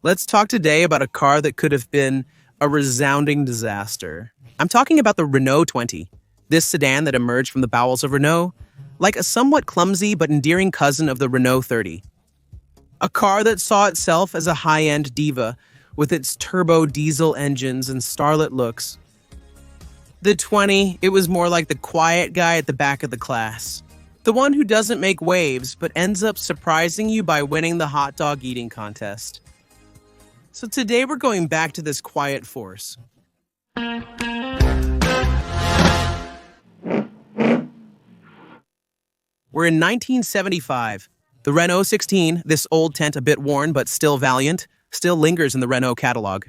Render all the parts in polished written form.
Let's talk today about a car that could have been a resounding disaster. I'm talking about the Renault 20, this sedan that emerged from the bowels of Renault, like a somewhat clumsy but endearing cousin of the Renault 30. A car that saw itself as a high-end diva with its turbo diesel engines and starlet looks. The 20, it was more like the quiet guy at the back of the class. The one who doesn't make waves but ends up surprising you by winning the hot dog eating contest. So today we're going back to this quiet force. We're in 1975. The Renault 16, this old tent a bit worn but still valiant, still lingers in the Renault catalog.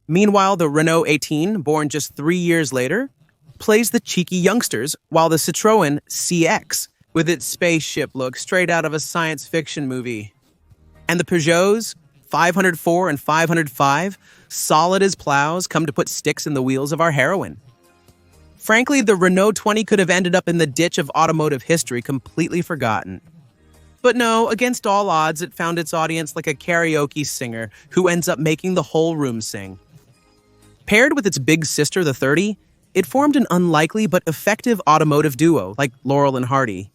Meanwhile, the Renault 18, born just 3 years later, plays the cheeky youngsters, while the Citroën CX, with its spaceship look straight out of a science fiction movie. And the Peugeots, 504 and 505, solid as plows, come to put sticks in the wheels of our heroine. Frankly, the Renault 20 could have ended up in the ditch of automotive history, completely forgotten. But no, against all odds, it found its audience like a karaoke singer who ends up making the whole room sing. Paired with its big sister, the 30, it formed an unlikely but effective automotive duo like Laurel and Hardy.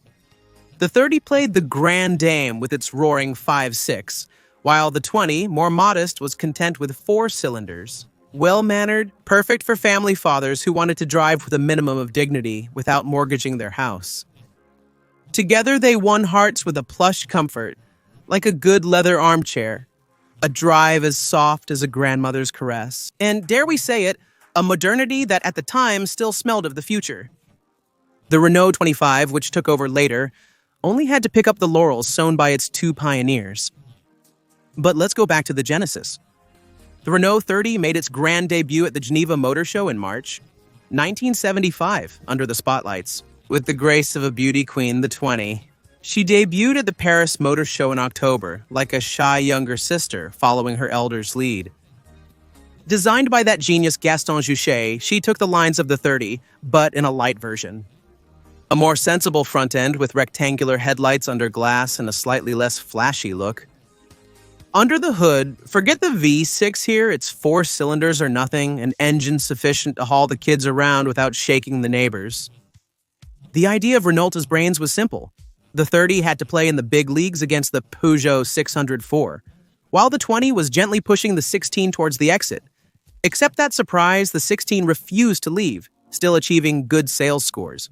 The 30 played the grand dame with its roaring 5.6, while the 20, more modest, was content with 4 cylinders. Well-mannered, perfect for family fathers who wanted to drive with a minimum of dignity without mortgaging their house. Together they won hearts with a plush comfort, like a good leather armchair, a drive as soft as a grandmother's caress, and, dare we say it, a modernity that at the time still smelled of the future. The Renault 25, which took over later, only had to pick up the laurels sown by its 2 pioneers. But let's go back to the genesis. The Renault 30 made its grand debut at the Geneva Motor Show in March 1975, under the spotlights, with the grace of a beauty queen, the 20. She debuted at the Paris Motor Show in October, like a shy younger sister following her elder's lead. Designed by that genius Gaston Juchet, she took the lines of the 30, but in a light version. A more sensible front end with rectangular headlights under glass and a slightly less flashy look. Under the hood, forget the V6 here, its 4 cylinders or nothing, an engine sufficient to haul the kids around without shaking the neighbors. The idea of Renault's brains was simple. The 30 had to play in the big leagues against the Peugeot 604, while the 20 was gently pushing the 16 towards the exit. Except that surprise, the 16 refused to leave, still achieving good sales scores.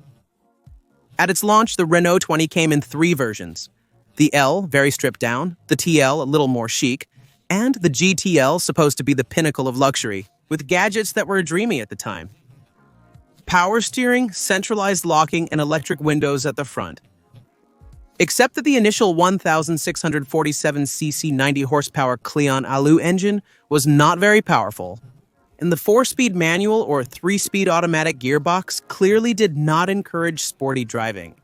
At its launch, the Renault 20 came in 3 versions. The L, very stripped down, the TL, a little more chic, and the GTL, supposed to be the pinnacle of luxury, with gadgets that were dreamy at the time. Power steering, centralized locking, and electric windows at the front. Except that the initial 1,647cc 90-horsepower Cleon Alu engine was not very powerful, and the 4-speed manual or 3-speed automatic gearbox clearly did not encourage sporty driving.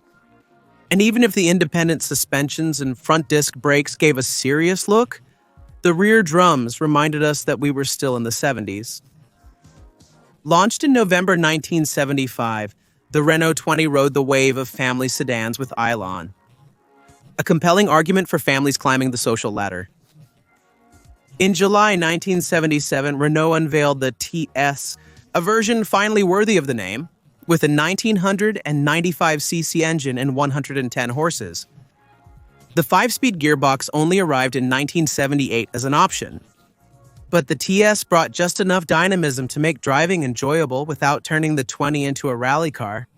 And even if the independent suspensions and front disc brakes gave a serious look, the rear drums reminded us that we were still in the 70s. Launched in November 1975, the Renault 20 rode the wave of family sedans with Elan. A compelling argument for families climbing the social ladder. In July 1977, Renault unveiled the TS, a version finally worthy of the name, with a 1,995cc engine and 110 horses. The 5-speed gearbox only arrived in 1978 as an option, but the TS brought just enough dynamism to make driving enjoyable without turning the 20 into a rally car.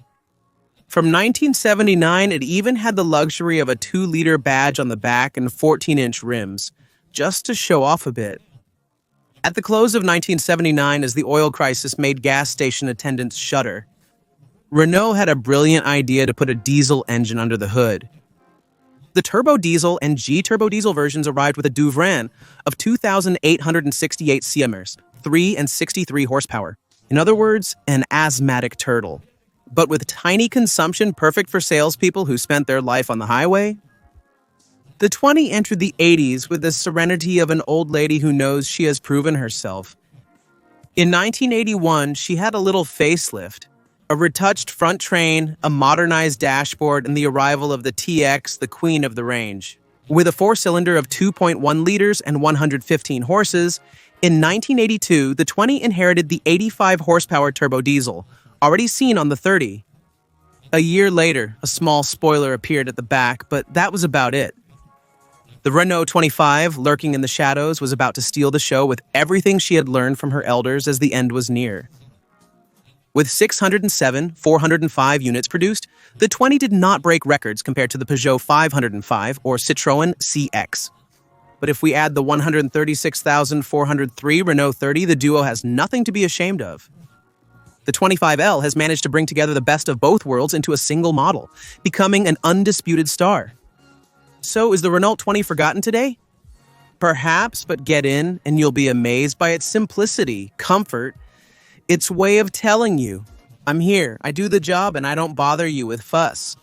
From 1979, it even had the luxury of a 2-liter badge on the back and 14-inch rims, just to show off a bit. At the close of 1979, as the oil crisis made gas station attendants shudder, Renault had a brilliant idea to put a diesel engine under the hood. The turbo diesel and G-turbo diesel versions arrived with a Douvrin of 2,868 cm, 3 and 63 horsepower. In other words, an asthmatic turtle. But with tiny consumption perfect for salespeople who spent their life on the highway. The 20 entered the 80s with the serenity of an old lady who knows she has proven herself. In 1981, she had a little facelift, a retouched front train, a modernized dashboard, and the arrival of the TX, the queen of the range. With a four-cylinder of 2.1 liters and 115 horses, in 1982, the 20 inherited the 85-horsepower turbo diesel, already seen on the 30. A year later, a small spoiler appeared at the back, but that was about it. The Renault 25, lurking in the shadows, was about to steal the show with everything she had learned from her elders as the end was near. With 607 405 units produced, the 20 did not break records compared to the Peugeot 505 or Citroën CX. But if we add the 136,403 Renault 30, the duo has nothing to be ashamed of. The 25L has managed to bring together the best of both worlds into a single model, becoming an undisputed star. So is the Renault 20 forgotten today? Perhaps, but get in and you'll be amazed by its simplicity, comfort, its way of telling you, I'm here, I do the job, and I don't bother you with fuss.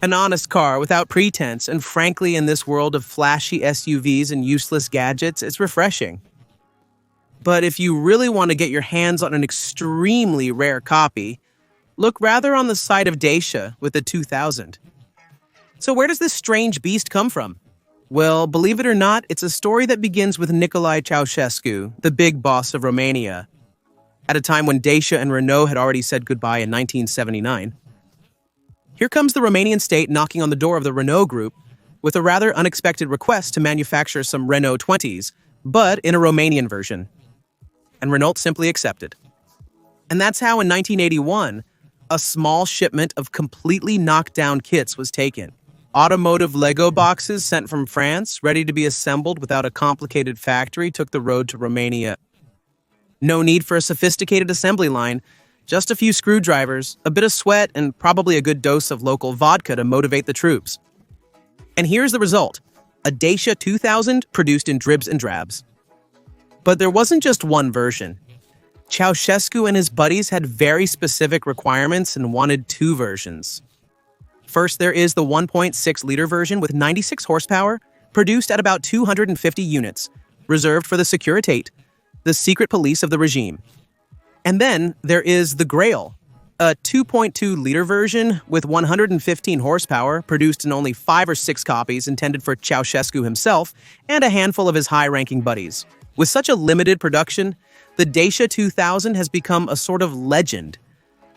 An honest car without pretense, and frankly, in this world of flashy SUVs and useless gadgets, it's refreshing. But if you really want to get your hands on an extremely rare copy, look rather on the side of Dacia with the 2000. So where does this strange beast come from? Well, believe it or not, it's a story that begins with Nicolae Ceausescu, the big boss of Romania, at a time when Dacia and Renault had already said goodbye in 1979. Here comes the Romanian state knocking on the door of the Renault Group with a rather unexpected request to manufacture some Renault 20s, but in a Romanian version. And Renault simply accepted. And that's how in 1981, a small shipment of completely knocked-down kits was taken. Automotive Lego boxes sent from France, ready to be assembled without a complicated factory, took the road to Romania. No need for a sophisticated assembly line, just a few screwdrivers, a bit of sweat, and probably a good dose of local vodka to motivate the troops. And here's the result, a Dacia 2000 produced in dribs and drabs. But there wasn't just one version. Ceausescu and his buddies had very specific requirements and wanted two versions. First, there is the 1.6-liter version with 96 horsepower, produced at about 250 units, reserved for the Securitate, the secret police of the regime. And then there is the Grail, a 2.2-liter version with 115 horsepower, produced in only 5 or 6 copies intended for Ceausescu himself and a handful of his high-ranking buddies. With such a limited production, the Dacia 2000 has become a sort of legend,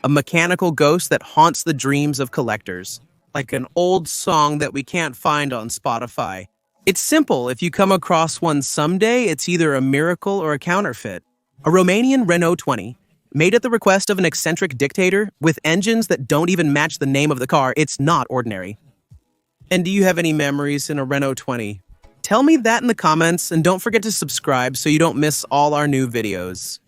a mechanical ghost that haunts the dreams of collectors, like an old song that we can't find on Spotify. It's simple. If you come across one someday, it's either a miracle or a counterfeit. A Romanian Renault 20, made at the request of an eccentric dictator, with engines that don't even match the name of the car, it's not ordinary. And do you have any memories in a Renault 20? Tell me that in the comments, and don't forget to subscribe so you don't miss all our new videos.